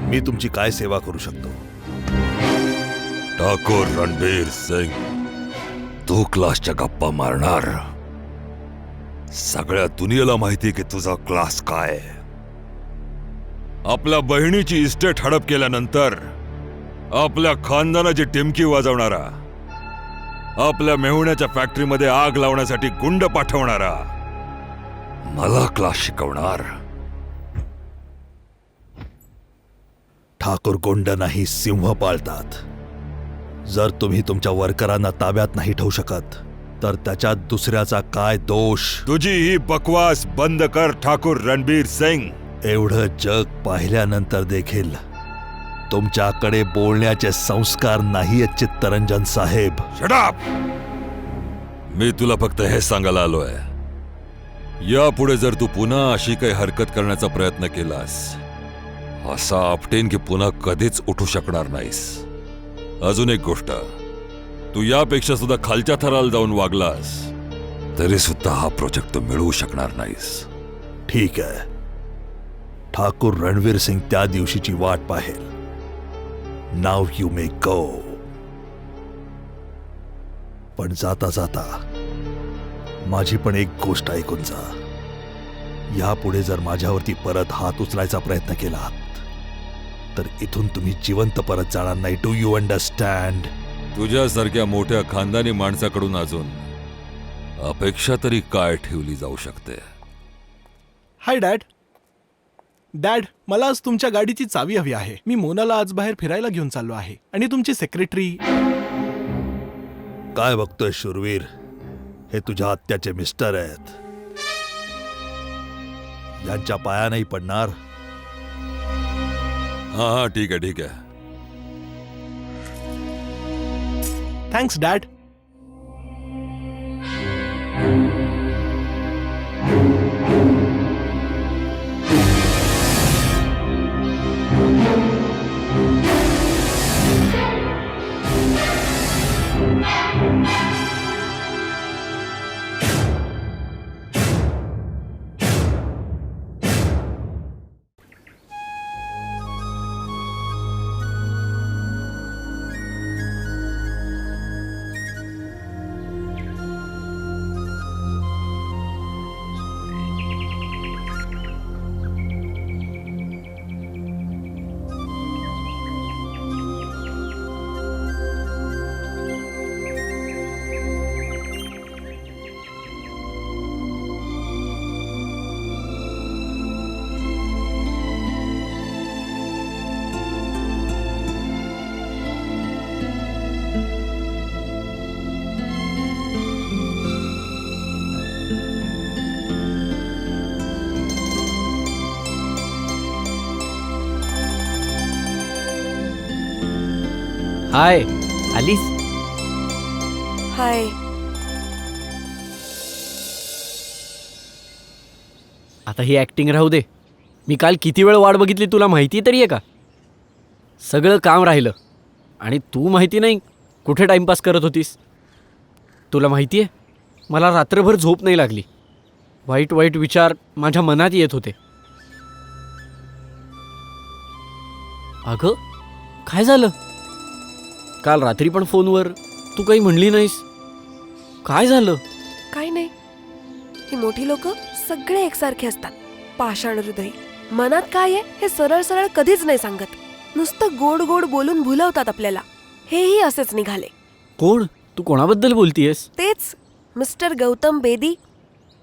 मी तुमची काय सेवा करू शकतो? ठाकूर रणबीर सिंग, तू क्लासच्या गप्पा मारणार? सगळ्या दुनियेला माहिती की तुझा क्लास काय आहे. आपल्या बहिणीची इस्टेट हडप केल्यानंतर आपल्या खानदानाची टिमकी वाजवणारा, आपल्या मेहुण्याच्या फॅक्टरीमध्ये आग लावण्यासाठी गुंड पाठवणारा मला क्लास शिकवणार? ठाकूर गोंड नाही, सिंह पाळतात. जर तुम्ही तुमच्या वर्करांना ताब्यात नाही ठेवू शकत तर त्याच्यात दुसऱ्याचा काय दोष? तुझी ही बकवास बंद कर ठाकूर रणबीर सिंग. एवढं जग पाहिल्यानंतर देखील तुमच्याकडे बोलण्याचे संस्कार नाहीयेत चित्तरंजन साहेब. Shut up! मी तुला फक्त हे सांगायला आलोय, यापुढे जर तू पुन्हा अशी काही हरकत करण्याचा प्रयत्न केलास, असा आपटेन की पुन्हा कधीच उठू शकणार नाहीस. अजून एक गोष्ट, तू यापेक्षा सुद्धा खालच्या थराला जाऊन वागलास तरी सुद्धा हा प्रोजेक्ट तू मिळवू शकणार नाहीस. ठीक आहे, ठाकूर रणवीर सिंग त्या दिवशीची वाट पाहेल. नाव यू मे गो. पण जाता जाता माझी पण एक गोष्ट ऐकून जा. यापुढे जर माझ्यावरती परत हात उचलायचा प्रयत्न केलात तर इथून तुम्ही जिवंत परत जाणार नाही. Do you understand? तुझ्यासारख्या मोठ्या खानदानी माणसाकडून अजून अपेक्षा तरी काय ठेवली जाऊ शकते? हाय डॅड. डॅड, मला आज तुमच्या गाडीची चावी हवी आहे. मी मोनाला आज बाहेर फिरायला घेऊन चाललो आहे आणि तुमची सेक्रेटरी. काय बघतोय शूरवीर? हे तुझ्या आत्याचे मिस्टर आहेत. यांच्या पाया नाही पडणार. हा ठीक आहे ठीक आहे. Thanks dad. हाय, आलीस? हाय. आता ही ॲक्टिंग राहू दे. मी काल किती वेळ वाट बघितली तुला माहिती तरी आहे का? सगळं काम राहिलं आणि तू माहिती नाही कुठे टाइमपास करत होतीस. तुला माहिती आहे, मला रात्रभर झोप नाही लागली. वाईट वाईट विचार माझ्या मनात येत होते. अगं, काय झालं? काल रात्री पण फोनवर तू काही म्हणली नाहीस. काय झालं? काही नाही. ही मोठी लोक सगळे एकसारखे असतात, पाषाण हृदयी. मनात काय आहे हे सरळ सरळ कधीच नाही सांगत. नुसतं गोड गोड बोलून भुलवतात आपल्याला. हेही असेच निघाले. कोण? तू कोणाबद्दल बोलतीयस? तेच मिस्टर गौतम बेदी.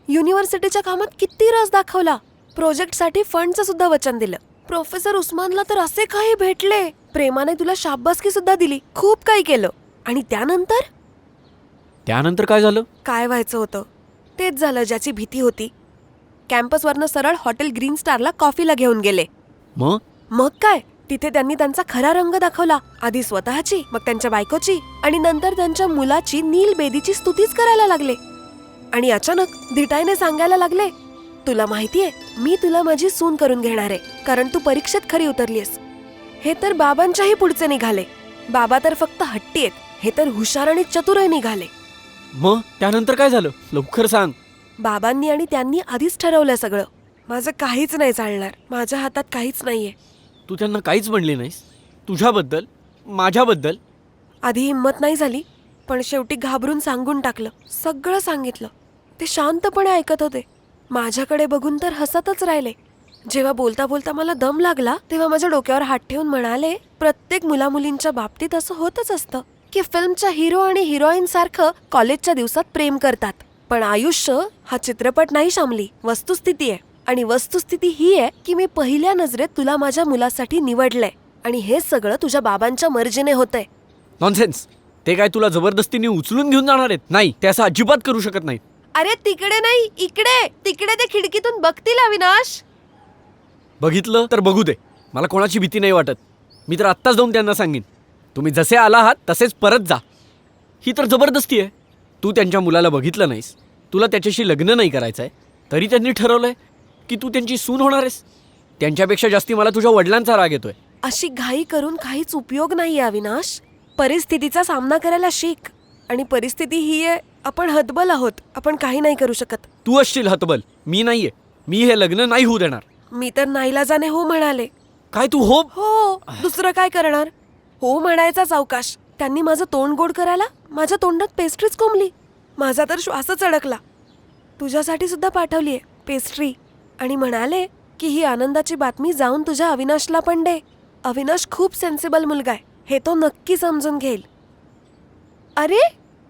युनिव्हर्सिटीच्या कामात किती रस दाखवला. प्रोजेक्टसाठी फंडचं सुद्धा वचन दिलं. प्रोफेसर उस्मानला तर असे काही भेटले. प्रेमाने तुला शाबासकी सुद्धा दिली. खूप काही केलं. आणि त्यानंतर काय झालं? काय व्हायचं होतं तेच झालं ज्याची भीती होती. कॅम्पसवरनं सरळ हॉटेल ग्रीन स्टारला कॉफीला घेऊन गेले. मग काय, तिथे त्यांनी त्यांचा खरा रंग दाखवला. आधी स्वतःची, मग त्यांच्या बायकोची आणि नंतर त्यांच्या मुलाची नील बेदीची स्तुतीच करायला लागले. आणि अचानक धिटाईने सांगायला लागले, तुला माहितीये मी तुला माझी सून करून घेणार आहे, कारण तू परीक्षेत खरी उतरलीस. हे तर बाबांच्याही पुढचे निघाले. बाबा तर फक्त हट्टी आहेत, हे तर हुशार आणि चतुरही निघाले. मग त्यानंतर काय झालं? लवकर सांग. बाबांनी आणि त्यांनी आधीच ठरवलं सगळं. माझं काहीच नाही चालणार. माझ्या हातात काहीच नाहीये. तू त्यांना काहीच म्हणली नाहीस तुझ्याबद्दल, माझ्याबद्दल? आधी हिंमत नाही झाली, पण शेवटी घाबरून सांगून टाकलं. सगळं सांगितलं. ते शांतपणे ऐकत होते. माझ्याकडे बघून तर हसतच राहिले. जेव्हा बोलता बोलता मला दम लागला तेव्हा माझ्या डोक्यावर हात ठेवून म्हणाले, प्रत्येक मुलामुलींच्या बाबतीत असं होतच असतं की फिल्मच्या हिरो आणि हिरोईन सारखं कॉलेजच्या दिवसात प्रेम करतात, पण आयुष्य हा चित्रपट नाही शामली, वस्तुस्थिती आहे. आणि वस्तुस्थिती ही आहे की मी पहिल्या नजरेत तुला माझ्या मुलासाठी निवडलंय आणि हे सगळं तुझ्या बाबांच्या मर्जीने होतंय. नॉनसेन्स. ते काय तुला जबरदस्तीने उचलून घेऊन जाणार आहेत? नाही, ते असं अजिबात करू शकत नाही. अरे तिकडे नाही, इकडे. तिकडे ते खिडकीतून बघतील अविनाश. बघितलं तर बघू दे, मला कोणाची भीती नाही वाटत. मी तर आत्ताच जाऊन त्यांना सांगेन, तुम्ही जसे आला आहात तसेच परत जा. ही तर जबरदस्ती आहे. तू त्यांच्या मुलाला बघितलं नाहीस, तुला त्याच्याशी लग्न नाही करायचं आहे, तरी त्यांनी ठरवलंय की तू त्यांची सून होणार आहेस. त्यांच्यापेक्षा जास्ती मला तुझ्या वडिलांचा राग येतोय. अशी घाई करून काहीच उपयोग नाहीये अविनाश. परिस्थितीचा सामना करायला शिक. आणि परिस्थिती ही आहे, आपण हतबल आहोत, आपण काही नाही करू शकत. तू असशील हतबल, मी नाहीये. मी हे लग्न नाही होऊ देणार. मी तर नाईलाजाने हो म्हणाले. काय तू हो? हो, दुसरं काय करणार? हो म्हणायचाच अवकाश. त्यांनी माझं तोंड गोड करायला माझ्या तोंडात पेस्ट्रीच कोंबली. माझा तर श्वासच अडकला. तुझ्यासाठी सुद्धा पाठवलीये पेस्ट्री आणि म्हणाले की ही आनंदाची बातमी जाऊन तुझ्या अविनाशला पण दे. अविनाश खूप सेन्सिबल मुलगा आहे, हे तो नक्की समजून घेईल. अरे,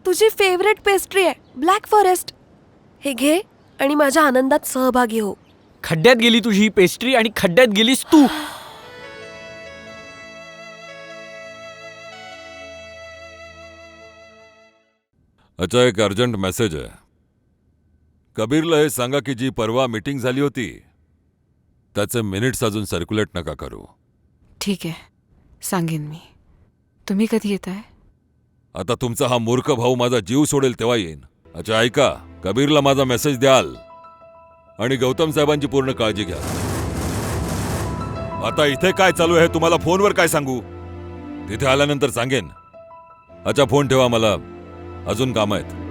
तुझी फेवरेट पेस्ट्री आहे, ब्लॅक फॉरेस्ट. हे घे आणि माझ्या आनंदात सहभागी हो. खड्ड्यात गेली तुझी ही पेस्ट्री आणि खड्ड्यात गेलीस तू. अच्छा, एक अर्जंट मेसेज आहे. कबीरला हे सांगा की जी परवा मीटिंग झाली होती त्याचे मिनिट्स अजून सर्क्युलेट नका करू. ठीक आहे, सांगेन मी. तुम्ही कधी येताय? आता तुमचा हा मूर्ख भाऊ माझा जीव सोडेल तेव्हा येईन. अच्छा ऐका, कबीरला माझा मेसेज द्याल आणि गौतम साहेबांची पूर्ण काळजी घ्या. आता इथे काय चालू आहे तुम्हाला फोनवर काय सांगू, तिथे आल्यानंतर सांगेन. अच्छा फोन ठेवा, मला अजून काम आहेत.